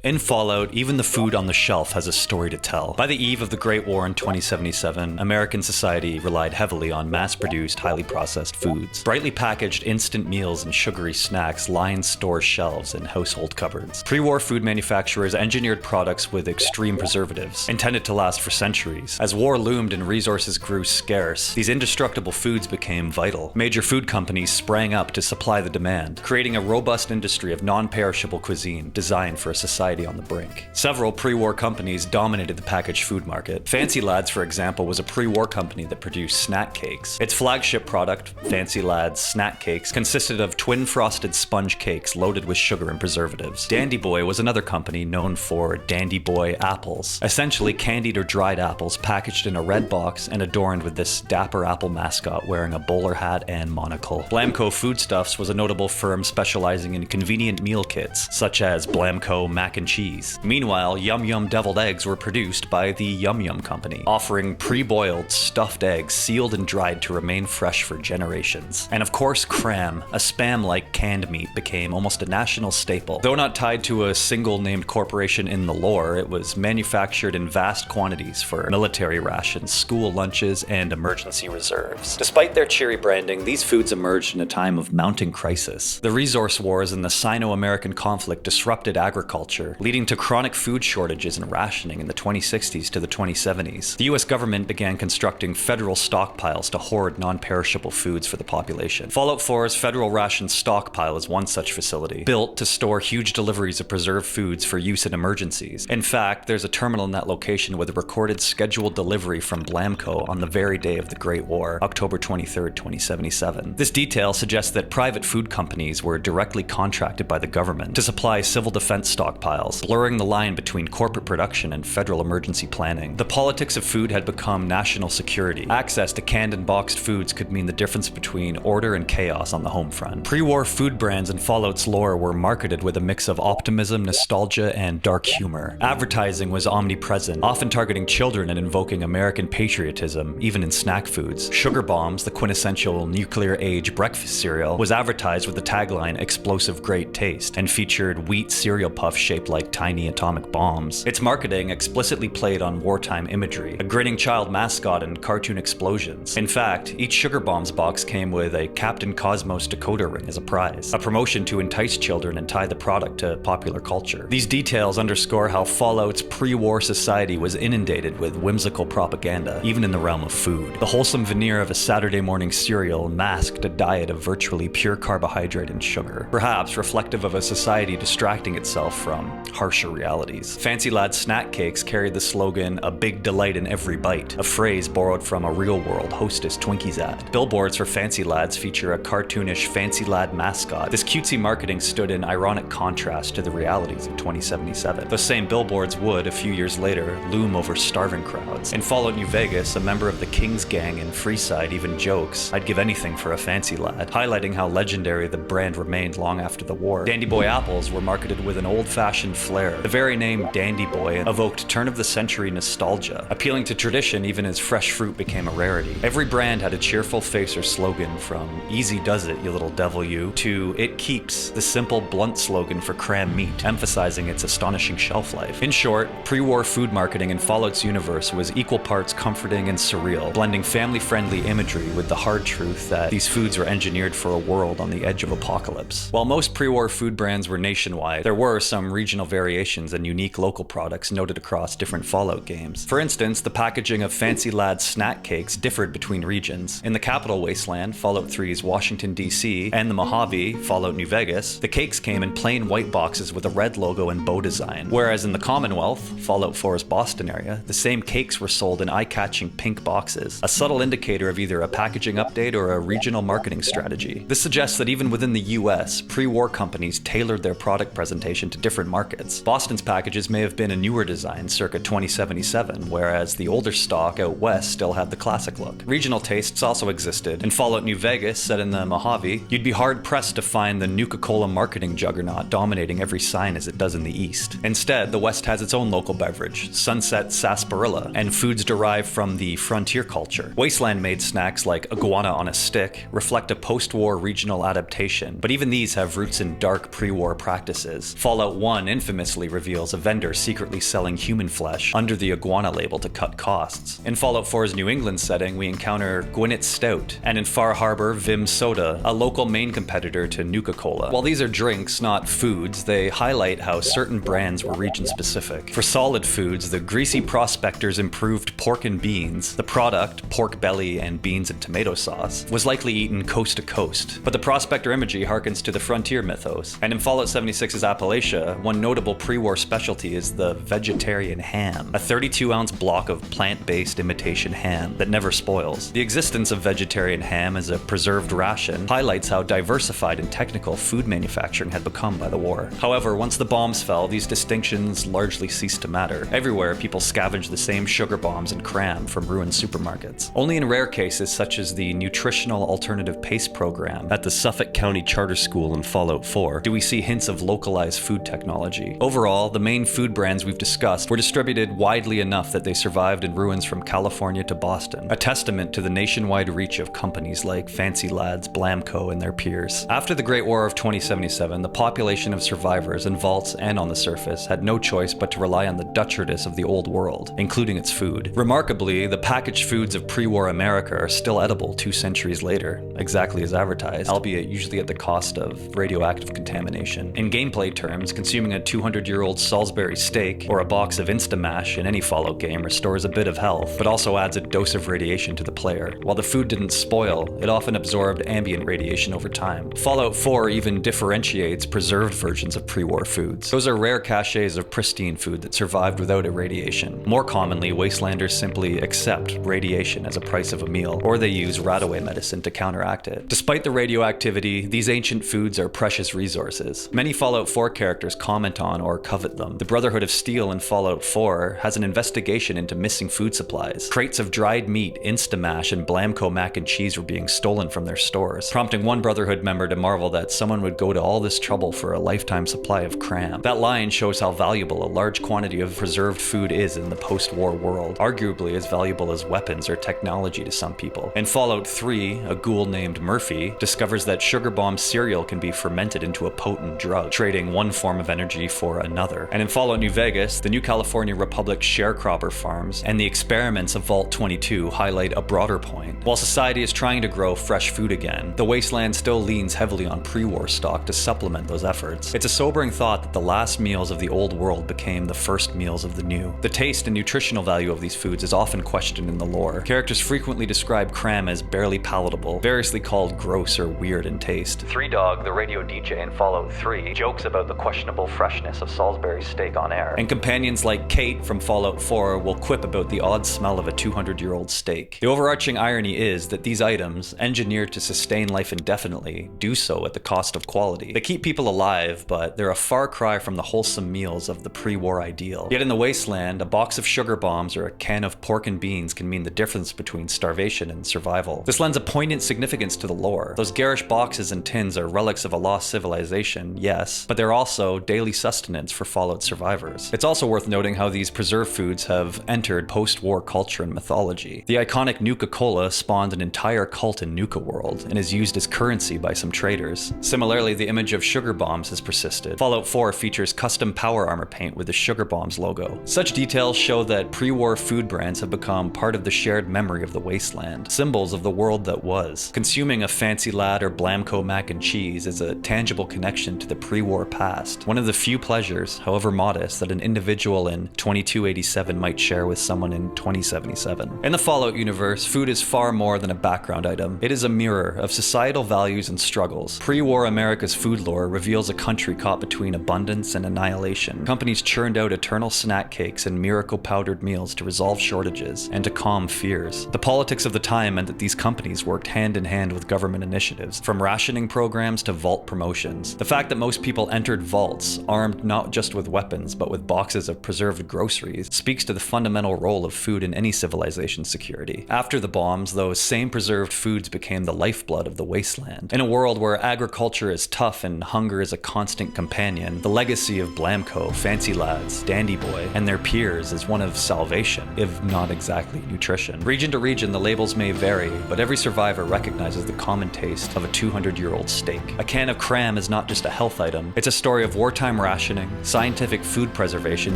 In Fallout, even the food on the shelf has a story to tell. By the eve of the Great War in 2077, American society relied heavily on mass-produced, highly processed foods. Brightly packaged instant meals and sugary snacks lined store shelves and household cupboards. Pre-war food manufacturers engineered products with extreme preservatives, intended to last for centuries. As war loomed and resources grew scarce, these indestructible foods became vital. Major food companies sprang up to supply the demand, creating a robust industry of non-perishable cuisine designed for a society on the brink. Several pre-war companies dominated the packaged food market. Fancy Lads, for example, was a pre-war company that produced snack cakes. Its flagship product, Fancy Lads Snack Cakes, consisted of twin frosted sponge cakes loaded with sugar and preservatives. Dandy Boy was another company known for Dandy Boy apples, essentially candied or dried apples packaged in a red box and adorned with this dapper apple mascot wearing a bowler hat and monocle. BlamCo Foodstuffs was a notable firm specializing in convenient meal kits, such as BlamCo Mac Cheese. Meanwhile, Yum Yum deviled eggs were produced by the Yum Yum company, offering pre-boiled stuffed eggs sealed and dried to remain fresh for generations. And of course, Cram, a spam-like canned meat, became almost a national staple. Though not tied to a single named corporation in the lore, it was manufactured in vast quantities for military rations, school lunches, and emergency reserves. Despite their cheery branding, these foods emerged in a time of mounting crisis. The resource wars and the Sino-American conflict disrupted agriculture, leading to chronic food shortages and rationing in the 2060s to the 2070s. The US government began constructing federal stockpiles to hoard non-perishable foods for the population. Fallout 4's Federal Ration Stockpile is one such facility, built to store huge deliveries of preserved foods for use in emergencies. In fact, there's a terminal in that location with a recorded scheduled delivery from BlamCo on the very day of the Great War, October 23, 2077. This detail suggests that private food companies were directly contracted by the government to supply civil defense stockpiles, blurring the line between corporate production and federal emergency planning. The politics of food had become national security. Access to canned and boxed foods could mean the difference between order and chaos on the home front. Pre-war food brands in Fallout's lore were marketed with a mix of optimism, nostalgia, and dark humor. Advertising was omnipresent, often targeting children and invoking American patriotism, even in snack foods. Sugar Bombs, the quintessential nuclear-age breakfast cereal, was advertised with the tagline "Explosive Great Taste" and featured wheat cereal puffs shaped like tiny atomic bombs. Its marketing explicitly played on wartime imagery, a grinning child mascot and cartoon explosions. In fact, each Sugar Bombs box came with a Captain Cosmos decoder ring as a prize, a promotion to entice children and tie the product to popular culture. These details underscore how Fallout's pre-war society was inundated with whimsical propaganda, even in the realm of food. The wholesome veneer of a Saturday morning cereal masked a diet of virtually pure carbohydrate and sugar, perhaps reflective of a society distracting itself from harsher realities. Fancy Lad Snack Cakes carried the slogan, "A big delight in every bite," a phrase borrowed from a real-world Hostess Twinkies ad. Billboards for Fancy Lads feature a cartoonish Fancy Lad mascot. This cutesy marketing stood in ironic contrast to the realities of 2077. Those same billboards would, a few years later, loom over starving crowds. In Fallout New Vegas, a member of the King's Gang in Freeside even jokes, "I'd give anything for a Fancy Lad," highlighting how legendary the brand remained long after the war. Dandy Boy apples were marketed with an old-fashioned flair. The very name Dandy Boy evoked turn-of-the-century nostalgia, appealing to tradition even as fresh fruit became a rarity. Every brand had a cheerful face or slogan, from "Easy does it, you little devil you," to "It keeps," the simple, blunt slogan for Cram meat, emphasizing its astonishing shelf life. In short, pre-war food marketing in Fallout's universe was equal parts comforting and surreal, blending family-friendly imagery with the hard truth that these foods were engineered for a world on the edge of apocalypse. While most pre-war food brands were nationwide, there were some regional variations and unique local products noted across different Fallout games. For instance, the packaging of Fancy Lad Snack Cakes differed between regions. In the Capital Wasteland, Fallout 3's Washington, D.C., and the Mojave, Fallout New Vegas, the cakes came in plain white boxes with a red logo and bow design. Whereas in the Commonwealth, Fallout 4's Boston area, the same cakes were sold in eye-catching pink boxes, a subtle indicator of either a packaging update or a regional marketing strategy. This suggests that even within the US, pre-war companies tailored their product presentation to different markets. Boston's packages may have been a newer design circa 2077, whereas the older stock out west still had the classic look. Regional tastes also existed. In Fallout New Vegas, set in the Mojave, you'd be hard-pressed to find the Nuka-Cola marketing juggernaut dominating every sign as it does in the east. Instead, the west has its own local beverage, Sunset Sarsaparilla, and foods derived from the frontier culture. Wasteland-made snacks like iguana on a stick reflect a post-war regional adaptation, but even these have roots in dark pre-war practices. Fallout 1 infamously reveals a vendor secretly selling human flesh under the iguana label to cut costs. In Fallout 4's New England setting, we encounter Gwinnett Stout, and in Far Harbor, Vim Soda, a local main competitor to Nuka-Cola. While these are drinks, not foods, they highlight how certain brands were region-specific. For solid foods, the greasy prospectors improved pork and beans. The product, pork belly and beans and tomato sauce, was likely eaten coast to coast, but the prospector imagery harkens to the frontier mythos. And in Fallout 76's Appalachia, one notable pre-war specialty is the vegetarian ham, a 32-ounce block of plant-based imitation ham that never spoils. The existence of vegetarian ham as a preserved ration highlights how diversified and technical food manufacturing had become by the war. However, once the bombs fell, these distinctions largely ceased to matter. Everywhere, people scavenged the same sugar bombs and Cram from ruined supermarkets. Only in rare cases, such as the Nutritional Alternative Paste program at the Suffolk County Charter School in Fallout 4, do we see hints of localized food technology. Overall, the main food brands we've discussed were distributed widely enough that they survived in ruins from California to Boston, a testament to the nationwide reach of companies like Fancy Lads, BlamCo, and their peers. After the Great War of 2077, the population of survivors in vaults and on the surface had no choice but to rely on the Dutcherdus of the old world, including its food. Remarkably, the packaged foods of pre-war America are still edible 2 centuries later, exactly as advertised, albeit usually at the cost of radioactive contamination. In gameplay terms, consuming a 200-year-old Salisbury steak or a box of InstaMash in any Fallout game restores a bit of health, but also adds a dose of radiation to the player. While the food didn't spoil, it often absorbed ambient radiation over time. Fallout 4 even differentiates preserved versions of pre-war foods. Those are rare caches of pristine food that survived without irradiation. More commonly, wastelanders simply accept radiation as a price of a meal, or they use rat-away medicine to counteract it. Despite the radioactivity, these ancient foods are precious resources. Many Fallout 4 characters comment on or covet them. The Brotherhood of Steel in Fallout 4 has an investigation into missing food supplies. Crates of dried meat, InstaMash, and BlamCo Mac Cheese were being stolen from their stores, prompting one Brotherhood member to marvel that someone would go to all this trouble for a lifetime supply of Cram. That line shows how valuable a large quantity of preserved food is in the post-war world, arguably as valuable as weapons or technology to some people. In Fallout 3, a ghoul named Murphy discovers that sugar bomb cereal can be fermented into a potent drug, trading one form of energy for another. And in Fallout New Vegas, the New California Republic sharecropper farms and the experiments of Vault 22 highlight a broader point. While society is trying to grow fresh food again, the wasteland still leans heavily on pre-war stock to supplement those efforts. It's a sobering thought that the last meals of the old world became the first meals of the new. The taste and nutritional value of these foods is often questioned in the lore. Characters frequently describe Cram as barely palatable, variously called gross or weird in taste. Three Dog, the radio DJ in Fallout 3, jokes about the questionable freshness of Salisbury steak on air, and companions like Kate from Fallout 4 will quip about the odd smell of a 200-year-old steak. The overarching irony is that these items, engineered to sustain life indefinitely, do so at the cost of quality. They keep people alive, but they're a far cry from the wholesome meals of the pre-war ideal. Yet in the wasteland, a box of sugar bombs or a can of pork and beans can mean the difference between starvation and survival. This lends a poignant significance to the lore. Those garish boxes and tins are relics of a lost civilization, yes, but they're also daily sustenance for Fallout survivors. It's also worth noting how these preserved foods have entered post-war culture and mythology. The iconic Nuka-Cola spawned an entire cult in Nuka World and is used as currency by some traders. Similarly, the image of sugar bombs has persisted. Fallout 4 features custom power armor paint with the sugar bombs logo. Such details show that pre-war food brands have become part of the shared memory of the wasteland, symbols of the world that was. Consuming a Fancy Lad or BlamCo Mac Cheese is a tangible connection to the pre-war past, one of the few pleasures, however modest, that an individual in 2287 might share with someone in 2077. In the Fallout universe, food is far more than a background item. It is a mirror of societal values and struggles. Pre-war America's food lore reveals a country caught between abundance and annihilation. Companies churned out eternal snack cakes and miracle powdered meals to resolve shortages and to calm fears. The politics of the time meant that these companies worked hand in hand with government initiatives, from rationing programs to vault promotions. The fact that most people entered vaults, armed not just with weapons but with boxes of preserved groceries, speaks to the fundamental role of food in any civilization's security. After the bombs, those same preserved foods became the lifeblood of the wasteland. In a world where agriculture is tough and hunger is a constant companion, the legacy of BlamCo, Fancy Lads, Dandy Boy, and their peers is one of salvation, if not exactly nutrition. Region to region, the labels may vary, but every survivor recognizes the common taste of a 200-year-old steak. A can of Cram is not just a health item, it's a story of wartime extreme rationing, scientific food preservation,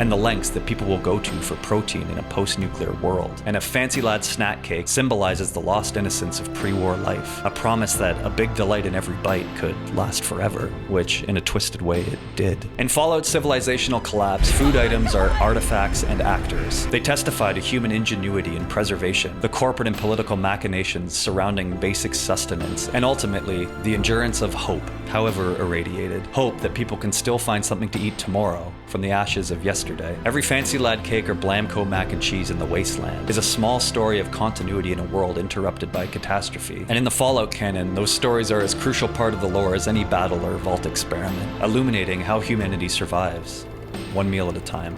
and the lengths that people will go to for protein in a post-nuclear world. And a Fancy Lad snack cake symbolizes the lost innocence of pre-war life, a promise that a big delight in every bite could last forever, which in a twisted way it did. In Fallout's civilizational collapse, food items are artifacts and actors. They testify to human ingenuity and preservation, the corporate and political machinations surrounding basic sustenance, and ultimately, the endurance of hope, however irradiated. Hope that people can still find something to eat tomorrow from the ashes of yesterday. Every Fancy Lad cake or BlamCo Mac and Cheese in the wasteland is a small story of continuity in a world interrupted by catastrophe. And in the Fallout canon, those stories are as crucial part of the lore as any battle or vault experiment, illuminating how humanity survives, one meal at a time.